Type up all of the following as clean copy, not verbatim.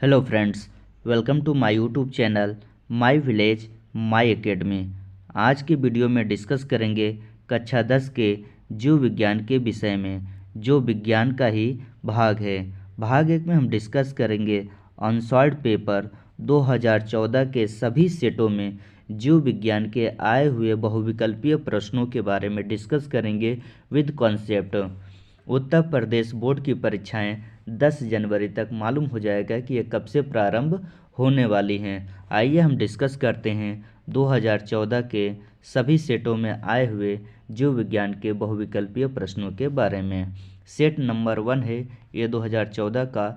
Hello friends, welcome to my YouTube channel my village my academy. आज की video में discuss करेंगे कक्षा 10 के जीव विज्ञान के विषय में, जो विज्ञान का ही भाग है। भाग एक में हम डिस्कस करेंगे अनसॉल्व्ड पेपर 2014 के सभी सेटों में जीव विज्ञान के आए हुए बहुविकल्पीय प्रश्नों के बारे में डिस्कस करेंगे with concept. Uttar Pradesh board की परीक्षाएं 10 जनवरी तक मालूम हो जाएगा कि ये कब से प्रारंभ होने वाली हैं। आइए हम डिस्कस करते हैं 2014 के सभी सेटों में आए हुए जीव विज्ञान के बहुविकल्पीय प्रश्नों के बारे में। सेट नंबर 1 है ये 2014 का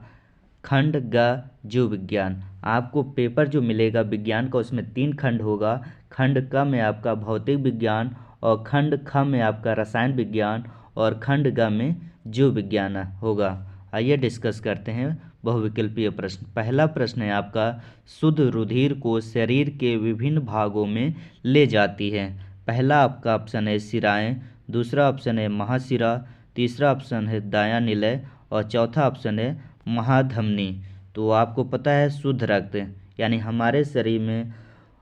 खंड ग जीव विज्ञान। आपको पेपर जो मिलेगा विज्ञान का उसमें 3 खंड होगा। खंड क में आपका भौतिक विज्ञान, और खंड ख में आपका रसायन विज्ञान, और खंड ग में जीव विज्ञान होगा। आइए डिस्कस करते हैं बहुविकल्पीय प्रश्न। पहला प्रश्न है आपका, शुद्ध रुधिर को शरीर के विभिन्न भागों में ले जाती है। पहला आपका ऑप्शन है शिराएं, दूसरा ऑप्शन है महाशिरा, तीसरा ऑप्शन है दायां निलय, और चौथा ऑप्शन है महाधमनी। तो आपको पता है शुद्ध रक्त, यानी हमारे शरीर में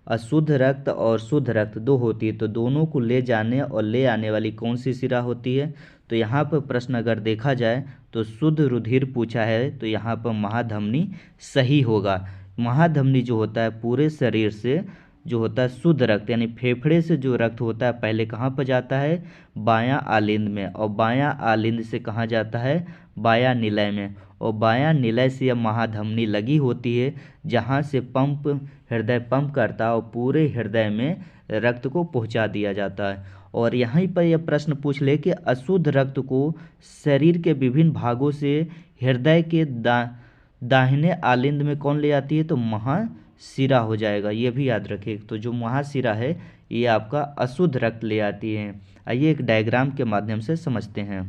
अशुद्ध रक्त और शुद्ध रक्त दो होती है, तो दोनों को ले जाने और ले आने वाली कौन सी शिरा होती है? तो यहाँ पर प्रश्न अगर देखा जाए तो शुद्ध रुधिर पूछा है, तो यहाँ पर महाधमनी सही होगा। महाधमनी जो होता है पूरे शरीर से जो होता है शुद्ध रक्त, यानी फेफड़े से जो रक्त होता है पहले कहाँ पर जाता है? बायां आलिंद में, और बायां आलिंद से कहाँ जाता है? बायां निलय में, और बायां निलय से यह महाधमनी लगी होती है, जहाँ से हृदय पंप करता है और पूरे हृदय में रक्त को पहुँचा दिया जाता है। और यहीं पर यह प्रश्न पूछ ले कि अशुद्ध रक्त को शरीर के विभिन्न भागों से हृदय के दाहिने आलिंद में कौन ले आती है? तो महाशिरा हो जाएगा, ये भी याद रखिए। तो जो महाशिरा है ये आपका अशुद्ध रक्त ले आती है। आइए एक डायग्राम के माध्यम से समझते हैं।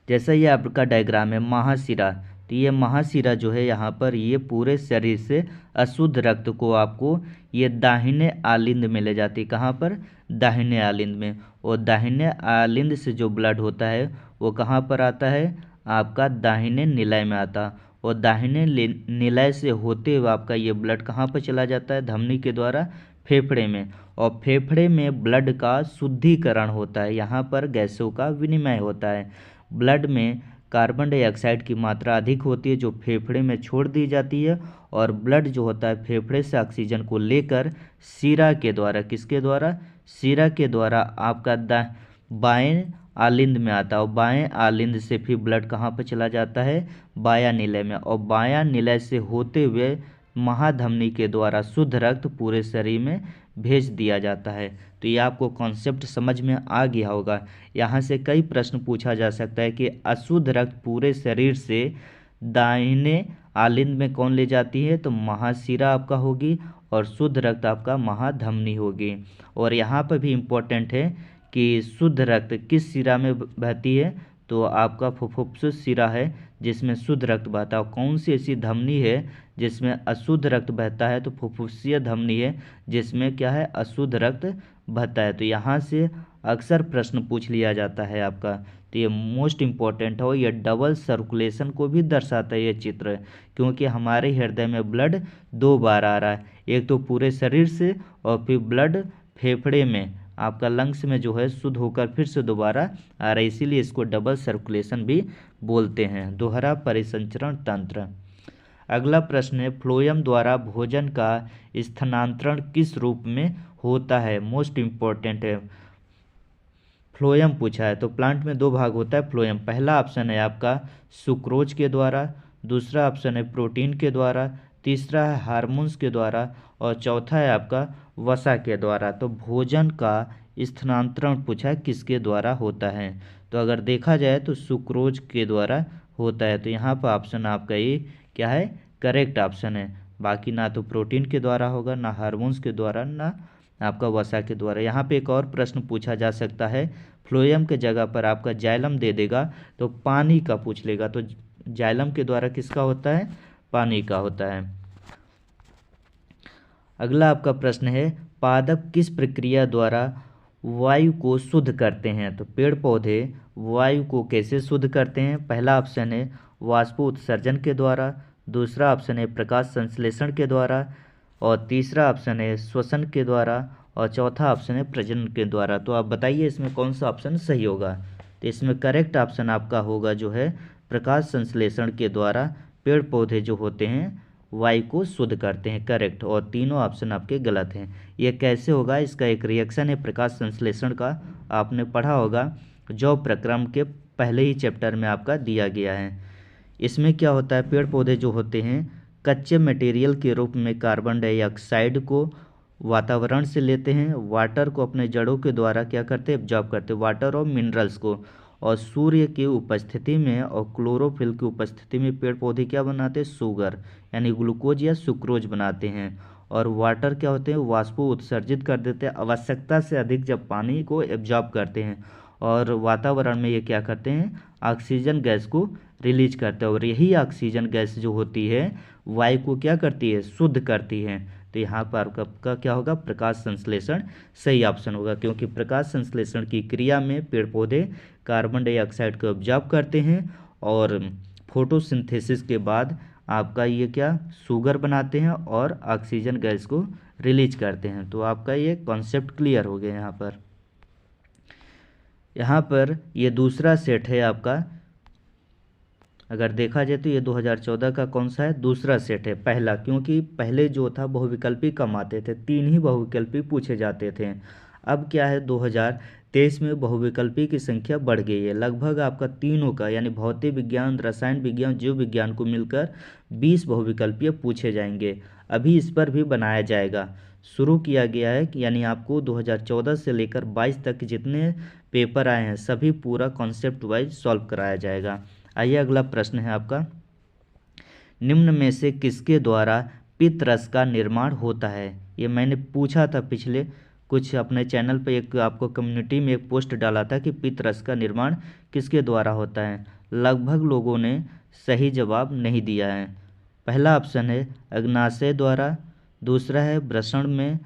जैसा ये आपका डायग्राम है महाशिरा, तो ये महाशिरा जो है यहाँ पर ये पूरे शरीर से अशुद्ध रक्त को आपको ये दाहिने आलिंद में ले जाती है। कहाँ पर? दाहिने आलिंद में। और दाहिने आलिंद से जो ब्लड होता है वो कहाँ पर आता है? आपका दाहिने निलय में आता। और दाहिने निलय से होते हुए आपका ये ब्लड कहाँ पर चला जाता है? धमनी के द्वारा फेफड़े में। और फेफड़े में ब्लड का शुद्धिकरण होता है, यहाँ पर गैसों का विनिमय होता है। ब्लड में कार्बन डाइऑक्साइड की मात्रा अधिक होती है जो फेफड़े में छोड़ दी जाती है, और ब्लड जो होता है फेफड़े से ऑक्सीजन को लेकर शिरा के द्वारा, किसके द्वारा? शिरा के द्वारा आपका बाएं आलिंद में आता है। और बाएं आलिंद से फिर ब्लड कहाँ पर चला जाता है? बायां निलय में। और बायां निलय से होते हुए महाधमनी के द्वारा शुद्ध रक्त पूरे शरीर में भेज दिया जाता है। तो ये आपको कॉन्सेप्ट समझ में आ गया होगा। यहाँ से कई प्रश्न पूछा जा सकता है कि अशुद्ध रक्त पूरे शरीर से दाहिने आलिंद में कौन ले जाती है? तो महाशिरा आपका होगी, और शुद्ध रक्त आपका महाधमनी होगी। और यहाँ पर भी इम्पोर्टेंट है कि शुद्ध रक्त किस शिरा में बहती है? तो आपका फुफ्फुस शिरा है जिसमें शुद्ध रक्त बहता है। कौन सी ऐसी धमनी है जिसमें अशुद्ध रक्त बहता है? तो फुफ्फुसीय धमनी है जिसमें क्या है? अशुद्ध रक्त बहता है। तो यहाँ से अक्सर प्रश्न पूछ लिया जाता है आपका, तो ये मोस्ट इम्पॉर्टेंट हो। ये डबल सर्कुलेशन को भी दर्शाता है ये चित्र, क्योंकि हमारे हृदय में ब्लड 2 बार आ रहा है, एक तो पूरे शरीर से और फिर ब्लड फेफड़े में आपका लंग्स में जो है शुद्ध होकर फिर से दोबारा आ रहा है, इसीलिए इसको डबल सर्कुलेशन भी बोलते हैं, दोहरा परिसंचरण तंत्र। अगला प्रश्न है, फ्लोएम द्वारा भोजन का स्थानांतरण किस रूप में होता है? मोस्ट इम्पोर्टेंट है। फ्लोएम पूछा है, तो प्लांट में 2 भाग होता है फ्लोएम। पहला ऑप्शन है आपका सुक्रोज के द्वारा, दूसरा ऑप्शन है प्रोटीन के द्वारा, तीसरा है हार्मोन्स के द्वारा, और चौथा है आपका वसा के द्वारा। तो भोजन का स्थानांतरण पूछा है किसके द्वारा होता है? तो अगर देखा जाए तो सुक्रोज के द्वारा होता है। तो यहाँ पर ऑप्शन आपका ये क्या है? करेक्ट ऑप्शन है। बाकी ना तो प्रोटीन के द्वारा होगा, ना हार्मोन्स के द्वारा, ना आपका वसा के द्वारा। यहाँ पे एक और प्रश्न पूछा जा सकता है, फ्लोएम के जगह पर आपका जाइलम दे देगा तो पानी का पूछ लेगा, तो जाइलम के द्वारा किसका होता है? पानी का होता है। अगला आपका प्रश्न है, पादप किस प्रक्रिया द्वारा वायु को शुद्ध करते हैं? तो पेड़ पौधे वायु को कैसे शुद्ध करते हैं? पहला ऑप्शन है वाष्पोत्सर्जन के द्वारा, दूसरा ऑप्शन है प्रकाश संश्लेषण के द्वारा, और तीसरा ऑप्शन है श्वसन के द्वारा, और चौथा ऑप्शन है प्रजनन के द्वारा। तो आप बताइए इसमें कौन सा ऑप्शन सही होगा। तो इसमें करेक्ट ऑप्शन आपका होगा जो है प्रकाश संश्लेषण के द्वारा पेड़ पौधे जो होते हैं वायु को शुद्ध करते हैं, करेक्ट। और तीनों ऑप्शन आपके गलत हैं। ये कैसे होगा, इसका एक रिएक्शन है प्रकाश संश्लेषण का, आपने पढ़ा होगा जो प्रक्रम के पहले ही चैप्टर में आपका दिया गया है। इसमें क्या होता है, पेड़ पौधे जो होते हैं कच्चे मटेरियल के रूप में कार्बन डाइऑक्साइड को वातावरण से लेते हैं, वाटर को अपने जड़ों के द्वारा क्या करते हैं, एब्जॉर्ब करते हैं, वाटर और मिनरल्स को, और सूर्य की उपस्थिति में और क्लोरोफिल की उपस्थिति में पेड़ पौधे क्या बनाते हैं, शुगर यानी ग्लूकोज या सुक्रोज बनाते हैं। और वाटर क्या होते हैं, वाष्पों उत्सर्जित कर देते हैं, आवश्यकता से अधिक जब पानी को एब्जॉर्ब करते हैं, और वातावरण में ये क्या करते हैं, ऑक्सीजन गैस को रिलीज करते हैं। और यही ऑक्सीजन गैस जो होती है वायु को क्या करती है, शुद्ध करती है। तो यहाँ पर आपका क्या होगा, प्रकाश संश्लेषण सही ऑप्शन होगा, क्योंकि प्रकाश संश्लेषण की क्रिया में पेड़ पौधे कार्बन डाइऑक्साइड को ऑब्जॉर्ब करते हैं और फोटोसिंथेसिस के बाद आपका ये क्या शुगर बनाते हैं और ऑक्सीजन गैस को रिलीज करते हैं। तो आपका ये कॉन्सेप्ट क्लियर हो गया। यहाँ पर ये दूसरा सेट है आपका, अगर देखा जाए तो ये 2014 का कौन सा है, दूसरा सेट है। पहला, क्योंकि पहले जो था बहुविकल्पी कम आते थे, 3 ही बहुविकल्पी पूछे जाते थे। अब क्या है, 2023 में बहुविकल्पी की संख्या बढ़ गई है, लगभग आपका तीनों का यानी भौतिक विज्ञान, रसायन विज्ञान, जीव विज्ञान को मिलकर 20 बहुविकल्पीय पूछे जाएंगे। अभी इस पर भी बनाया जाएगा, शुरू किया गया है, यानी आपको 2014 से लेकर 22 तक जितने पेपर आए हैं सभी पूरा कॉन्सेप्ट वाइज सॉल्व कराया जाएगा। आइए अगला प्रश्न है आपका, निम्न में से किसके द्वारा पित्त रस का निर्माण होता है। ये मैंने पूछा था पिछले कुछ अपने चैनल पे, एक आपको कम्युनिटी में एक पोस्ट डाला था कि पित्त रस का निर्माण किसके द्वारा होता है। लगभग लोगों ने सही जवाब नहीं दिया है। पहला ऑप्शन है अग्नाशय द्वारा, दूसरा है वृषण में,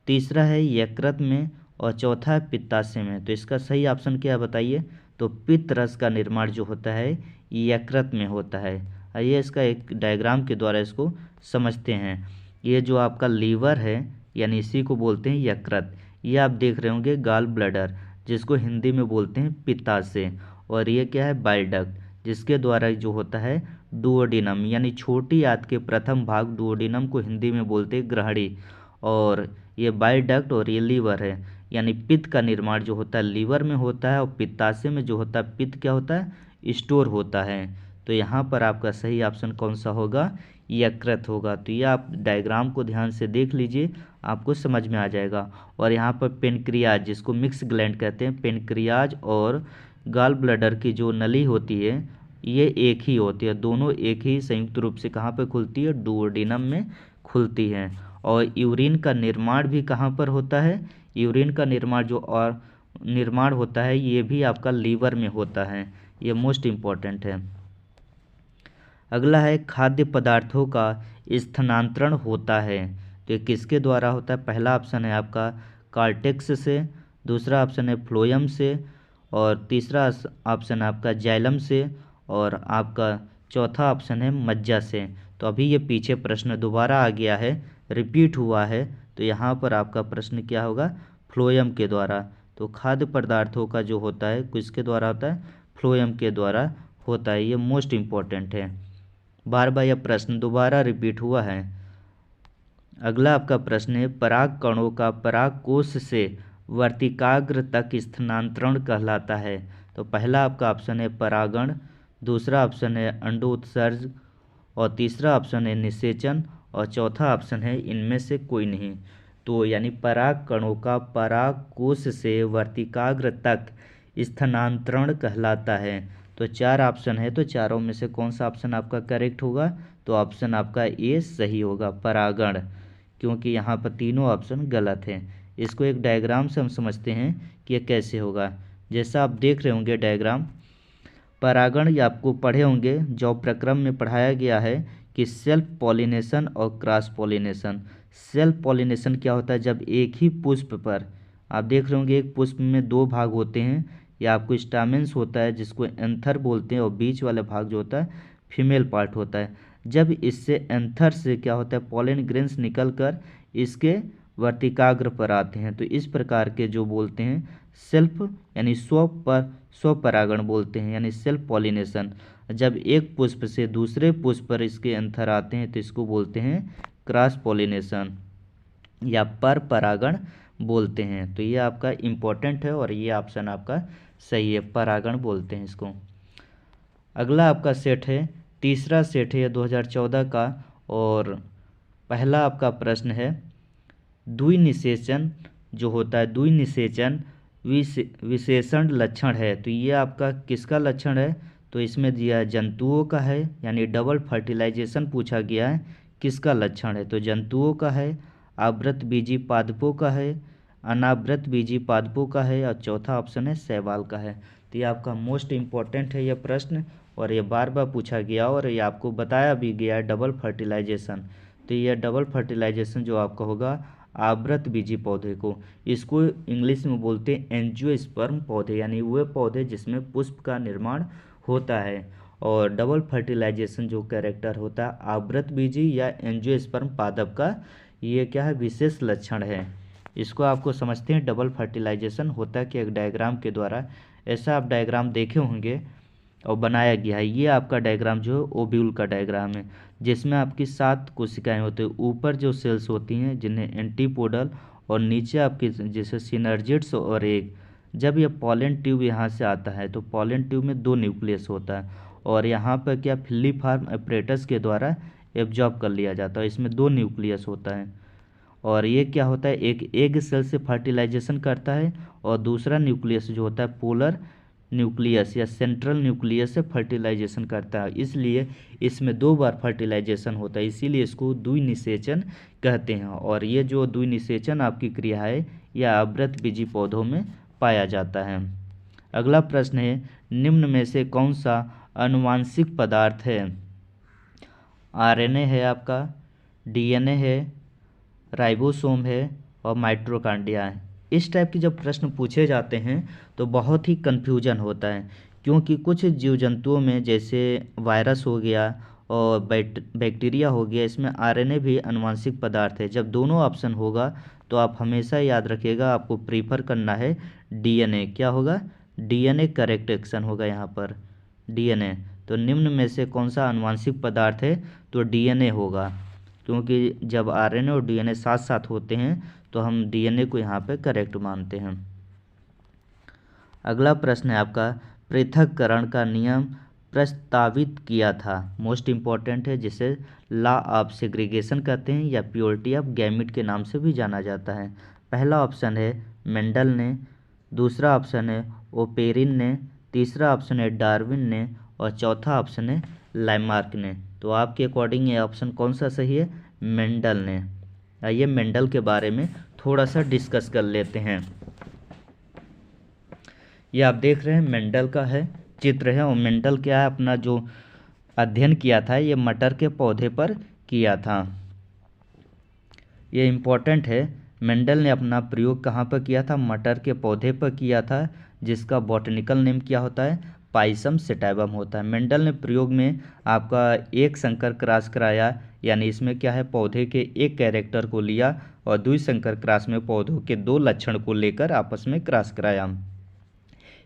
तीसरा है यकृत में, और चौथा है पित्ताशय में। तो इसका सही ऑप्शन क्या है बताइए। तो पित्त रस का निर्माण जो होता है यकृत में होता है। आइए इसका एक डायग्राम के द्वारा इसको समझते हैं। ये जो आपका लीवर है यानी इसी को बोलते हैं यकृत, ये आप देख रहे होंगे गाल ब्लैडर जिसको हिंदी में बोलते हैं पित्ताशय, और ये क्या है बाइल डक्ट जिसके द्वारा जो होता है डुओडेनम, यानी छोटी आंत के प्रथम भाग डुओडेनम को हिंदी में बोलते हैं ग्रहणी, और ये बाइल डक्ट और ये लीवर है, यानी पित्त का निर्माण जो होता है लीवर में होता है, और पित्ताशय में जो होता है पित्त क्या होता है, स्टोर होता है। तो यहाँ पर आपका सही ऑप्शन कौन सा होगा, यकृत होगा। तो ये आप डायग्राम को ध्यान से देख लीजिए, आपको समझ में आ जाएगा। और यहाँ पर पेनक्रियाज जिसको मिक्स ग्लैंड कहते हैं, पेनक्रियाज और गाल ब्लैडर की जो नली होती है ये एक ही होती है, दोनों एक ही संयुक्त रूप से कहाँ पर खुलती है, डुओडेनम में खुलती है। और यूरिन का निर्माण भी कहाँ पर होता है, यूरिन का निर्माण होता है ये भी आपका लीवर में होता है, ये मोस्ट इम्पॉर्टेंट है। अगला है खाद्य पदार्थों का स्थानांतरण होता है, तो ये किसके द्वारा होता है। पहला ऑप्शन है आपका कार्टेक्स से, दूसरा ऑप्शन है फ्लोएम से, और तीसरा ऑप्शन है आपका जाइलम से, और आपका चौथा ऑप्शन है मज्जा से। तो अभी ये पीछे प्रश्न दोबारा आ गया है, रिपीट हुआ है, तो यहाँ पर आपका प्रश्न क्या होगा, फ्लोएम के द्वारा। तो खाद्य पदार्थों का जो होता है किसके द्वारा होता है, फ्लोएम के द्वारा होता है, ये मोस्ट इम्पॉर्टेंट है। बार बार यह प्रश्न दोबारा रिपीट हुआ है। अगला आपका प्रश्न है पराग कणों का परागकोश से वर्तिकाग्र तक स्थानांतरण कहलाता है। तो पहला आपका ऑप्शन है परागण, दूसरा ऑप्शन है अंडोत्सर्ज, और तीसरा ऑप्शन है निषेचन, और चौथा ऑप्शन है इनमें से कोई नहीं। तो यानी पराग कणों का परागकोश से वर्तिकाग्र तक स्थानांतरण कहलाता है। तो 4 ऑप्शन है, तो चारों में से कौन सा ऑप्शन आपका करेक्ट होगा। तो ऑप्शन आपका ए सही होगा, परागण, क्योंकि यहाँ पर तीनों ऑप्शन गलत हैं। इसको एक डायग्राम से हम समझते हैं कि ये कैसे होगा। जैसा आप देख रहे होंगे डायग्राम, परागण ये आपको पढ़े होंगे, जॉब प्रक्रम में पढ़ाया गया है कि सेल्फ पॉलिनेशन और क्रॉस पॉलिनेशन। सेल्फ पॉलिनेशन क्या होता है, जब एक ही पुष्प पर आप देख रहे होंगे एक पुष्प में 2 भाग होते हैं, या आपको स्टामेंस होता है जिसको एंथर बोलते हैं, और बीच वाला भाग जो होता है फीमेल पार्ट होता है। जब इससे एंथर से क्या होता है, पॉलन ग्रेन्स निकल कर इसके वर्तिकाग्र पर आते हैं, तो इस प्रकार के जो बोलते हैं सेल्फ यानी स्वपरागण बोलते हैं, यानी सेल्फ पॉलिनेशन। जब एक पुष्प से दूसरे पुष्प पर इसके एंथर आते हैं तो इसको बोलते हैं क्रॉस पॉलिनेशन या पर परागण बोलते हैं। तो ये आपका इम्पोर्टेंट है और ये ऑप्शन आपका सही है, परागण बोलते हैं इसको। अगला आपका सेट है, तीसरा सेट है 2014 का, और पहला आपका प्रश्न है द्विनिषेचन जो होता है, द्विनिषेचन विशेषण लक्षण है, तो ये आपका किसका लक्षण है, तो इसमें दिया जंतुओं का है, यानी डबल फर्टिलाइजेशन पूछा गया है, किसका लक्षण है, तो जंतुओं का है, आवृत बीजी पादपों का है, अनावृत बीजी पादपों का है, और चौथा ऑप्शन है शैवाल का है। तो ये आपका मोस्ट इम्पॉर्टेंट है ये प्रश्न, और ये बार बार पूछा गया और ये आपको बताया भी गया है डबल फर्टिलाइजेशन। तो ये डबल फर्टिलाइजेशन जो आपका होगा आवृत बीजी पौधे को, इसको इंग्लिश में बोलते हैं एंजियोस्पर्म पौधे, यानी वे पौधे जिसमें पुष्प का निर्माण होता है। और डबल फर्टिलाइजेशन जो कैरेक्टर होता है आवृत बीजी या एंजियोस्पर्म पादप का, ये क्या है, विशेष लक्षण है। इसको आपको समझते हैं डबल फर्टिलाइजेशन होता है कि एक डायग्राम के द्वारा, ऐसा आप डायग्राम देखे होंगे और बनाया गया है। ये आपका डायग्राम जो है ओव्यूल का डायग्राम है, जिसमें आपकी 7 कोशिकाएं होती हैं, ऊपर जो सेल्स होती हैं जिन्हें एंटीपोडल, और नीचे आपकी जैसे सिनर्जिड्स और एग। जब ये पॉलन ट्यूब यहाँ से आता है तो पॉलन ट्यूब में 2 न्यूक्लियस होता है, और यहाँ पर क्या फिलीफार्म एपरेटस के द्वारा एब्जॉर्ब कर लिया जाता है, इसमें 2 न्यूक्लियस होता है। और ये क्या होता है, एक एग सेल से फर्टिलाइजेशन करता है, और दूसरा न्यूक्लियस जो होता है पोलर न्यूक्लियस या सेंट्रल न्यूक्लियस से फर्टिलाइजेशन करता है, इसलिए इसमें 2 बार फर्टिलाइजेशन होता है, इसीलिए इसको द्विनिषेचन कहते हैं। और ये जो द्विनिषेचन आपकी क्रिया है यह आवृत बीजी पौधों में पाया जाता है। अगला प्रश्न है, निम्न में से कौन सा आनुवांशिक पदार्थ है, आरएनए है आपका, डीएनए है, राइबोसोम है, और माइटोकॉन्ड्रिया है। इस टाइप के जब प्रश्न पूछे जाते हैं तो बहुत ही कन्फ्यूजन होता है, क्योंकि कुछ जीव जंतुओं में जैसे वायरस हो गया और बैक्टीरिया हो गया, इसमें आरएनए भी आनुवांशिक पदार्थ है। जब दोनों ऑप्शन होगा तो आप हमेशा याद रखिएगा आपको प्रीफर करना है डीएनए। क्या होगा, डीएनए करेक्ट एक्शन होगा यहाँ पर, डीएनए। तो निम्न में से कौन सा आनुवांशिक पदार्थ है, तो डीएनए होगा, क्योंकि जब आरएनए और डीएनए साथ साथ होते हैं तो हम डीएनए को यहाँ पे करेक्ट मानते हैं। अगला प्रश्न है आपका, पृथक्करण का नियम प्रस्तावित किया था, मोस्ट इम्पॉर्टेंट है, जिसे लॉ ऑफ सेग्रीगेशन कहते हैं या प्योरिटी ऑफ गैमीट के नाम से भी जाना जाता है। पहला ऑप्शन है मेंडल ने, दूसरा ऑप्शन है ओपेरिन ने, तीसरा ऑप्शन है डार्विन ने, और चौथा ऑप्शन है लामार्क ने। तो आपके अकॉर्डिंग ये ऑप्शन कौन सा सही है, मेंडल ने। आइए मेंडल के बारे में थोड़ा सा डिस्कस कर लेते हैं। ये आप देख रहे हैं मेंडल का है चित्र है, और मेंडल क्या है, अपना जो अध्ययन किया था ये मटर के पौधे पर किया था। ये इम्पोर्टेंट है, मेंडल ने अपना प्रयोग कहाँ पर किया था, मटर के पौधे पर किया था, जिसका बॉटनिकल नेम क्या होता है, पाइसम सेटाइवम होता है। मेंडल ने प्रयोग में आपका एक संकर क्रॉस कराया, यानी इसमें क्या है, पौधे के एक कैरेक्टर को लिया और द्विसंकर क्रॉस में पौधों के 2 लक्षण को लेकर आपस में क्रॉस कराया।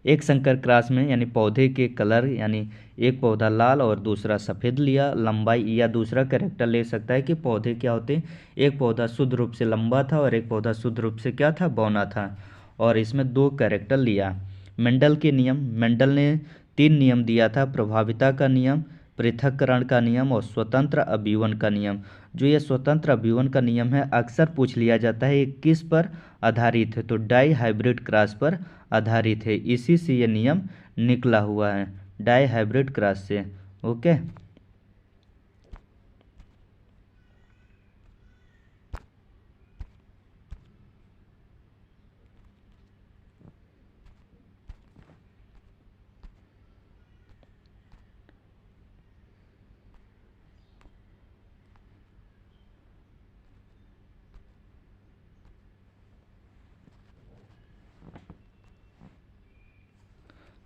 एक संकर क्रॉस में यानी पौधे के कलर, यानी एक पौधा लाल और दूसरा सफ़ेद लिया, लंबाई या दूसरा कैरेक्टर ले सकता है कि पौधे क्या होते हैं, एक पौधा शुद्ध रूप से लंबा था और एक पौधा शुद्ध रूप से क्या था, बौना था, और इसमें 2 कैरेक्टर लिया। मेंडल के नियम, मेंडल ने 3 नियम दिया था, प्रभाविता का नियम, पृथक्करण का नियम और स्वतंत्र अभिवन का नियम। जो ये स्वतंत्र अभिवन का नियम है अक्सर पूछ लिया जाता है, ये किस पर आधारित है, तो डाई हाइब्रिड क्रॉस पर आधारित है, इसी से ये नियम निकला हुआ है, डाई हाइब्रिड क्रॉस से। ओके,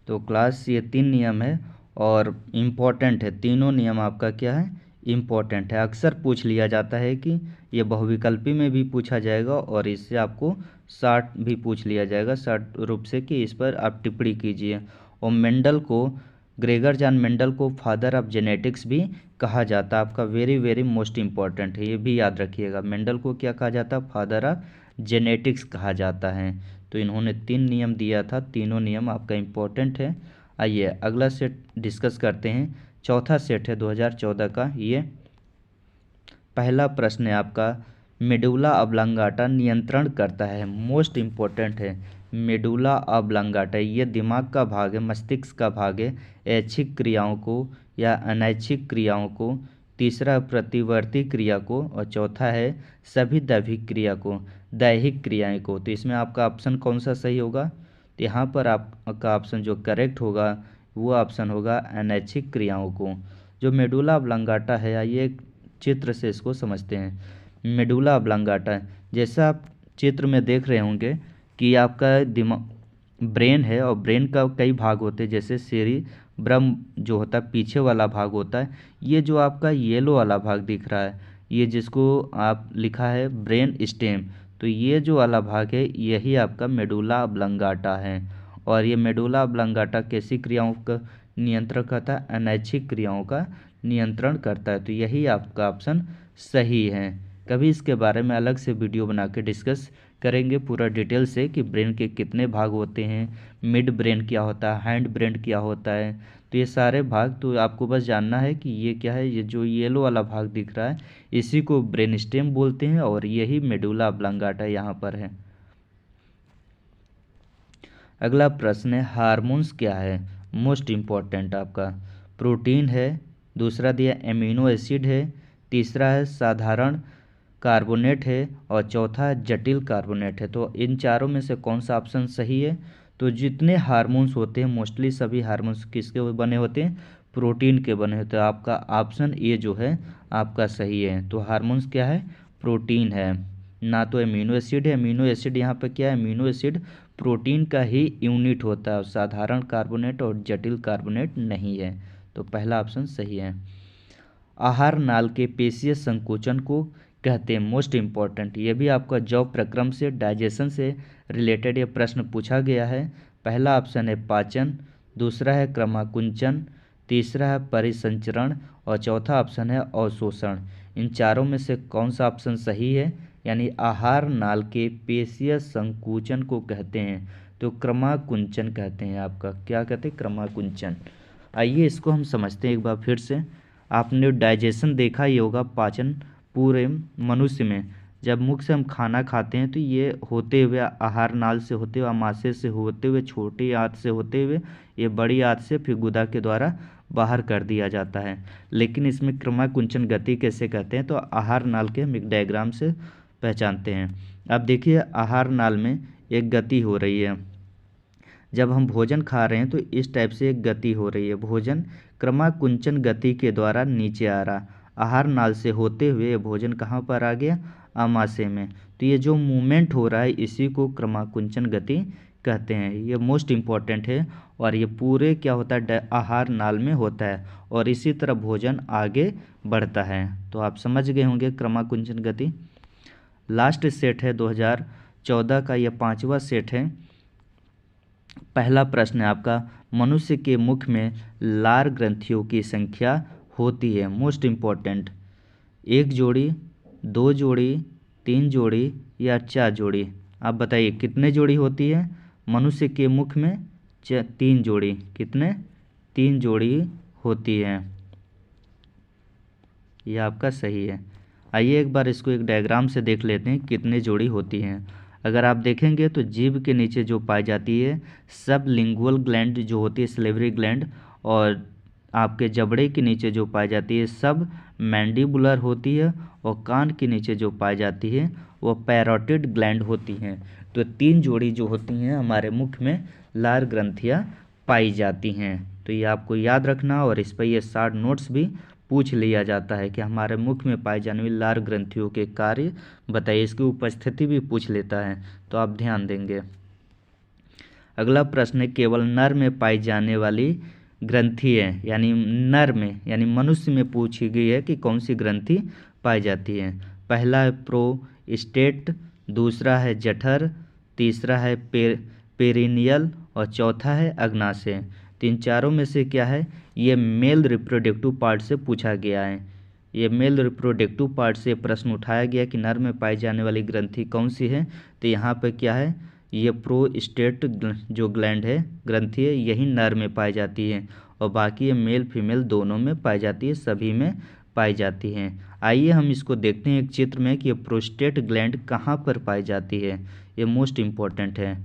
तो क्लास ये 3 नियम है और इम्पोर्टेंट है, तीनों नियम आपका क्या है, इम्पोर्टेंट है, अक्सर पूछ लिया जाता है कि ये बहुविकल्पी में भी पूछा जाएगा और इससे आपको शॉर्ट भी पूछ लिया जाएगा शॉर्ट रूप से कि इस पर आप टिप्पणी कीजिए। और मेंडल को, ग्रेगर जॉन मेंडल को फादर ऑफ जेनेटिक्स भी कहा जाता है। आपका वेरी वेरी मोस्ट इम्पॉर्टेंट है, ये भी याद रखिएगा। मेंडल को क्या कहा जाता है? फादर ऑफ जेनेटिक्स कहा जाता है। तो इन्होंने 3 नियम दिया था, तीनों नियम आपका इम्पोर्टेंट है। आइए अगला सेट डिस्कस करते हैं। चौथा सेट है 2014 का। ये पहला प्रश्न है आपका, मेडुला ऑब्लांगाटा नियंत्रण करता है, मोस्ट इम्पोर्टेंट है। मेडुला ऑब्लांगाटा ये दिमाग का भाग है, मस्तिष्क का भाग है, ऐच्छिक क्रियाओं को या अनैच्छिक क्रियाओं को, तीसरा प्रतिवर्ती क्रिया को, और चौथा है सभी दैहिक क्रिया को, दैहिक क्रियाएं को। तो इसमें आपका ऑप्शन कौन सा सही होगा? तो यहाँ पर आपका ऑप्शन जो करेक्ट होगा वो ऑप्शन होगा अनैच्छिक क्रियाओं को। जो मेडुला ऑब्लांगाटा है, आइए एक चित्र से इसको समझते हैं। मेडुला ऑब्लांगाटा जैसा आप चित्र में देख रहे होंगे कि आपका दिमाग ब्रेन है और ब्रेन का कई भाग होते हैं, जैसे सेरिब्रम जो होता है पीछे वाला भाग होता है। ये जो आपका येलो वाला भाग दिख रहा है, ये जिसको आप लिखा है ब्रेन स्टेम, तो ये जो वाला भाग है यही आपका मेडुला ऑब्लांगाटा है। और ये मेडुला ऑब्लांगाटा कैसी क्रियाओं का नियंत्रण करता है? अनैच्छिक क्रियाओं का नियंत्रण करता है। तो यही आपका ऑप्शन सही है। कभी इसके बारे में अलग से वीडियो बना के डिस्कस करेंगे पूरा डिटेल से कि ब्रेन के कितने भाग होते हैं, मिड ब्रेन क्या होता है, हैंड ब्रेन क्या होता है। तो ये सारे भाग तो आपको बस जानना है कि ये क्या है। ये जो येलो वाला भाग दिख रहा है इसी को ब्रेन स्टेम बोलते हैं और यही मेडुला ऑब्लांगाटा यहाँ पर है। अगला प्रश्न है, हार्मोन्स क्या है? मोस्ट इम्पॉर्टेंट आपका प्रोटीन है, दूसरा दिया एमिनो एसिड है, तीसरा है साधारण कार्बोनेट है, और चौथा है जटिल कार्बोनेट है। तो इन चारों में से कौन सा ऑप्शन सही है? तो जितने हार्मोन्स होते हैं मोस्टली सभी हार्मोन्स किसके बने होते हैं? प्रोटीन के बने होते हैं। आपका ऑप्शन ए जो है आपका सही है। तो हार्मोन्स क्या है? प्रोटीन है, ना तो एमिनो एसिड है। एमिनो एसिड यहाँ पे क्या है? एमिनो एसिड प्रोटीन का ही यूनिट होता है, साधारण कार्बोनेट और जटिल कार्बोनेट नहीं है। तो पहला ऑप्शन सही है। आहार नाल के पेशीय संकोचन को कहते हैं, मोस्ट इम्पॉर्टेंट। ये भी आपका जॉब प्रक्रम से डाइजेशन से रिलेटेड ये प्रश्न पूछा गया है। पहला ऑप्शन है पाचन, दूसरा है क्रमाकुंचन, तीसरा है परिसंचरण, और चौथा ऑप्शन है अवशोषण। इन चारों में से कौन सा ऑप्शन सही है? यानी आहार नाल के पेशीय संकुचन को कहते हैं तो क्रमाकुंचन कहते हैं। आपका क्या कहते हैं? क्रमाकुंचन। आइए इसको हम समझते हैं एक बार फिर से। आपने डाइजेशन देखा ही होगा, पाचन पूरे मनुष्य में जब मुख से हम खाना खाते हैं तो ये होते हुए आहार नाल से होते हुए, आमाशय से होते हुए, छोटी आंत से होते हुए, ये बड़ी आंत से फिर गुदा के द्वारा बाहर कर दिया जाता है। लेकिन इसमें क्रमाकुंचन गति कैसे कहते हैं? तो आहार नाल के हम एक डायग्राम से पहचानते हैं। अब देखिए आहार नाल में एक गति हो रही है, जब हम भोजन खा रहे हैं तो इस टाइप से एक गति हो रही है। भोजन क्रमाकुंचन गति के द्वारा नीचे आ रहा, आहार नाल से होते हुए भोजन कहाँ पर आ गया? आमाशय में। तो ये जो मूवमेंट हो रहा है इसी को क्रमाकुंचन गति कहते हैं। ये मोस्ट इम्पॉर्टेंट है और ये पूरे क्या होता है? आहार नाल में होता है और इसी तरह भोजन आगे बढ़ता है। तो आप समझ गए होंगे क्रमाकुंचन गति। लास्ट सेट है 2014 का, यह 5वां सेट है। पहला प्रश्न है आपका, मनुष्य के मुख में लार ग्रंथियों की संख्या होती है, मोस्ट इम्पॉर्टेंट। 1 जोड़ी, 2 जोड़ी, 3 जोड़ी या 4 जोड़ी? आप बताइए कितने जोड़ी होती है मनुष्य के मुख में? 3 जोड़ी। कितने? 3 जोड़ी होती है, यह आपका सही है। आइए एक बार इसको एक डायग्राम से देख लेते हैं कितने जोड़ी होती हैं। अगर आप देखेंगे तो जीभ के नीचे जो पाई जाती है सब लिंगुअल ग्लैंड जो होती है, सलेवरी ग्लैंड, और आपके जबड़े के नीचे जो पाई जाती है सब मैंडिबुलर होती है, और कान के नीचे जो पाई जाती है वो पैरोटिड ग्लैंड होती हैं। तो 3 जोड़ी जो होती हैं हमारे मुख में लार ग्रंथियाँ पाई जाती हैं। तो ये आपको याद रखना, और इस पर ये शॉर्ट नोट्स भी पूछ लिया जाता है कि हमारे मुख में पाई जाने वाली लार ग्रंथियों के कार्य बताइए, इसकी उपस्थिति भी पूछ लेता है, तो आप ध्यान देंगे। अगला प्रश्न है, केवल नर में पाई जाने वाली ग्रंथि है, यानी नर में यानी मनुष्य में पूछी गई है कि कौन सी ग्रंथि पाई जाती है। पहला है प्रोस्टेट, दूसरा है जठर, तीसरा है पेरिनियल और चौथा है अग्नाशय। तो इन चारों में से क्या है, ये मेल रिप्रोडक्टिव पार्ट से पूछा गया है। ये मेल रिप्रोडक्टिव पार्ट से प्रश्न उठाया गया कि नर में पाई जाने वाली ग्रंथि कौन सी है। तो यहाँ पर क्या है, ये प्रोस्टेट जो ग्लैंड है, ग्रंथि है, यही नर में पाई जाती है और बाकी ये मेल फीमेल दोनों में पाई जाती है, सभी में पाई जाती हैं। आइए हम इसको देखते हैं एक चित्र में कि ये प्रोस्टेट ग्लैंड कहाँ पर पाई जाती है। ये मोस्ट इम्पॉर्टेंट है।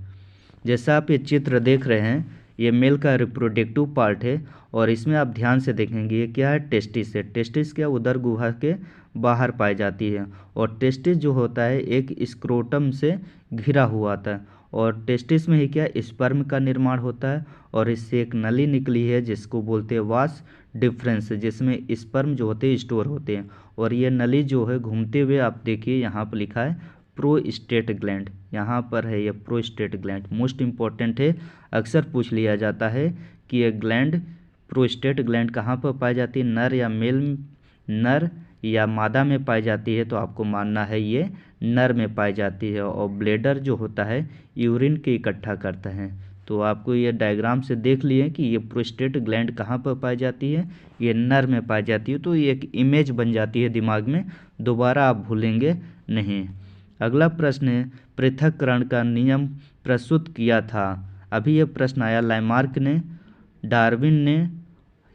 जैसा आप ये चित्र देख रहे हैं, ये मेल का रिप्रोडक्टिव पार्ट है और इसमें आप ध्यान से देखेंगे ये क्या है, टेस्टिस है। टेस्टिस क्या उदर गुहा के बाहर पाई जाती है और टेस्टिस जो होता है एक स्क्रोटम से घिरा हुआ होता है और टेस्टिस में ही क्या स्पर्म का निर्माण होता है और इससे एक नली निकली है जिसको बोलते हैं वास डिफरेंस, जिसमें स्पर्म जो होते हैं स्टोर होते हैं। और ये नली जो है घूमते हुए आप देखिए यहाँ पर लिखा है प्रोस्टेट ग्लैंड, यहाँ पर है ये प्रोस्टेट ग्लैंड, मोस्ट इम्पॉर्टेंट है। अक्सर पूछ लिया जाता है कि ये ग्लैंड प्रोस्टेट ग्लैंड कहाँ पर पाई जाती है, नर या मेल, नर या मादा में पाई जाती है। तो आपको मानना है ये नर में पाई जाती है। और ब्लेडर जो होता है यूरिन के इकट्ठा करता है। तो आपको ये डायग्राम से देख लिए कि ये प्रोस्टेट ग्लैंड कहाँ पर पाई जाती है, ये नर में पाई जाती है। तो ये एक इमेज बन जाती है दिमाग में, दोबारा आप भूलेंगे नहीं। अगला प्रश्न है, पृथक्करण का नियम प्रस्तुत किया था। अभी ये प्रश्न आया, लामार्क ने, डार्विन ने,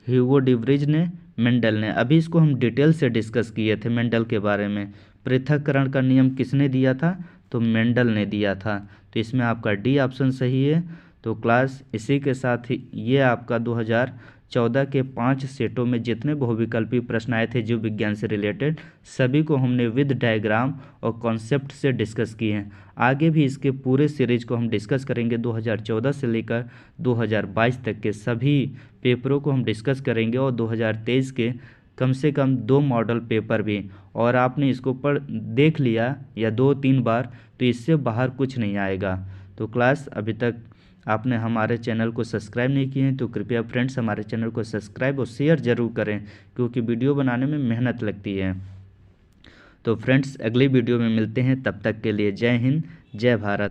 ह्यूगो डिब्रिज ने, मेंडल ने। अभी इसको हम डिटेल से डिस्कस किए थे मेंडल के बारे में। पृथक्करण का नियम किसने दिया था, तो मेंडल ने दिया था। तो इसमें आपका डी ऑप्शन सही है। तो क्लास इसी के साथ ही ये आपका 2014 के 5 सेटों में जितने बहुविकल्पी प्रश्न आए थे जीव विज्ञान से रिलेटेड, सभी को हमने विद डायग्राम और कॉन्सेप्ट से डिस्कस किए हैं। आगे भी इसके पूरे सीरीज को हम डिस्कस करेंगे। 2014 से लेकर 2022 तक के सभी पेपरों को हम डिस्कस करेंगे और 2023 के कम से कम 2 मॉडल पेपर भी। और आपने इसको देख लिया या 2-3 बार तो इससे बाहर कुछ नहीं आएगा। तो क्लास अभी तक आपने हमारे चैनल को सब्सक्राइब नहीं किए हैं तो कृपया फ्रेंड्स हमारे चैनल को सब्सक्राइब और शेयर ज़रूर करें, क्योंकि वीडियो बनाने में मेहनत लगती है। तो फ्रेंड्स अगली वीडियो में मिलते हैं, तब तक के लिए जय हिंद, जय भारत।